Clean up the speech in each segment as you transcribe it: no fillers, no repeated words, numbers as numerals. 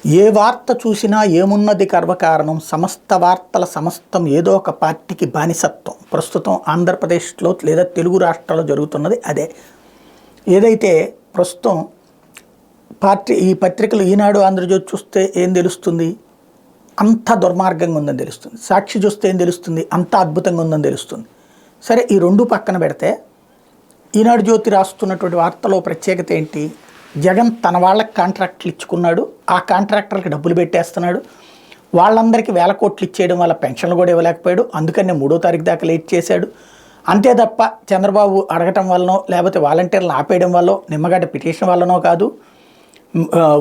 ఏ వార్త చూసినా ఏమున్నది గర్వకారణం, సమస్త వార్తల సమస్తం ఏదో ఒక పార్టీకి బానిసత్వం. ప్రస్తుతం ఆంధ్రప్రదేశ్లో లేదా తెలుగు రాష్ట్రాల్లో జరుగుతున్నది అదే. ఏదైతే ప్రస్తుతం ఈ పత్రికలు ఈనాడు ఆంధ్రజ్యోతి చూస్తే ఏం తెలుస్తుంది, అంత దుర్మార్గంగా ఉందని తెలుస్తుంది. సాక్షి చూస్తే ఏం తెలుస్తుంది, అంత అద్భుతంగా ఉందని తెలుస్తుంది. సరే, ఈ రెండు పక్కన పెడితే ఈనాడు జ్యోతి రాస్తున్నటువంటి వార్తలో ప్రత్యేకత ఏంటి? జగన్ తన వాళ్ళకి కాంట్రాక్ట్లు ఇచ్చుకున్నాడు, ఆ కాంట్రాక్టర్కి డబ్బులు పెట్టేస్తున్నాడు, వాళ్ళందరికీ వేల కోట్లు ఇచ్చేయడం వల్ల పెన్షన్లు కూడా ఇవ్వలేకపోయాడు, అందుకనే 3వ తారీఖు దాకా లేట్ చేశాడు. అంతే తప్ప చంద్రబాబు అడగటం వల్లనో లేకపోతే వాలంటీర్లను ఆపేయడం వల్ల నిమ్మగడ్డ పిటిషన్ వల్లనో కాదు,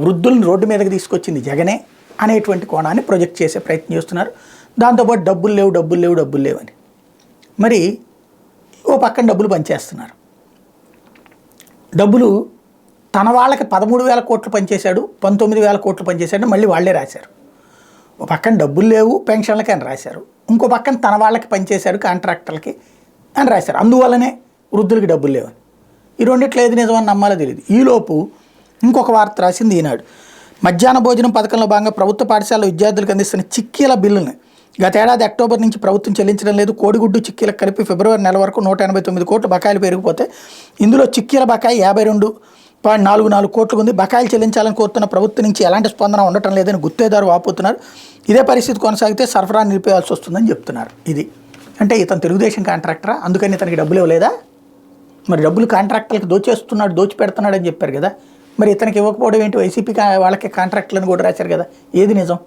వృద్ధులను రోడ్డు మీదకి తీసుకొచ్చింది జగనే అనేటువంటి కోణాన్ని ప్రొజెక్ట్ చేసే ప్రయత్నం చేస్తున్నారు. దాంతోపాటు డబ్బులు లేవు అని. మరి ఓ పక్కన డబ్బులు పనిచేస్తున్నారు. డబ్బులు తన వాళ్ళకి 13,000 కోట్లు పనిచేశాడు, 19,000 కోట్లు పనిచేశాడు, మళ్ళీ వాళ్ళే రాశారు. ఒక పక్కన డబ్బులు లేవు పెన్షన్లకి అని రాశారు, ఇంకో పక్కన తన వాళ్ళకి పనిచేశాడు కాంట్రాక్టర్లకి అని రాశారు. అందువల్లనే వృద్ధులకి డబ్బులు లేవని. ఈ రెండిట్లో ఏది నిజమని నమ్మాలో తెలియదు. ఈలోపు ఇంకొక వార్త రాసింది ఈనాడు. మధ్యాహ్న భోజనం పథకంలో భాగంగా ప్రభుత్వ పాఠశాలలో విద్యార్థులకు అందిస్తున్న చిక్కీల బిల్లుని గతేడాది అక్టోబర్ నుంచి ప్రభుత్వం చెల్లించడం లేదు. కోడిగుడ్డు చిక్కీలకు కలిపి ఫిబ్రవరి నెల వరకు 189 కోట్ల బకాయిలు పెరిగిపోతే ఇందులో చిక్కీల బకాయి 52.44 కోట్లు ఉంది. బకాయిలు చెల్లించాలని కోరుతున్న ప్రభుత్వం నుంచి ఎలాంటి స్పందన ఉండటం లేదని గుత్తేదారు వాపోతున్నారు. ఇదే పరిస్థితి కొనసాగితే సరఫరా నిలిపేయాల్సి వస్తుందని చెప్తున్నారు. ఇది అంటే ఇతను తెలుగుదేశం కాంట్రాక్టరా, అందుకని ఇతనికి డబ్బులు ఇవ్వలేదా? మరి డబ్బులు కాంట్రాక్టర్లకు దోచి పెడుతున్నాడు అని చెప్పారు కదా, మరి ఇతనికి ఇవ్వకపోవడం ఏంటి? వైసీపీ వాళ్ళకి కాంట్రాక్టులను కూడా రాశారు కదా, ఏది నిజం?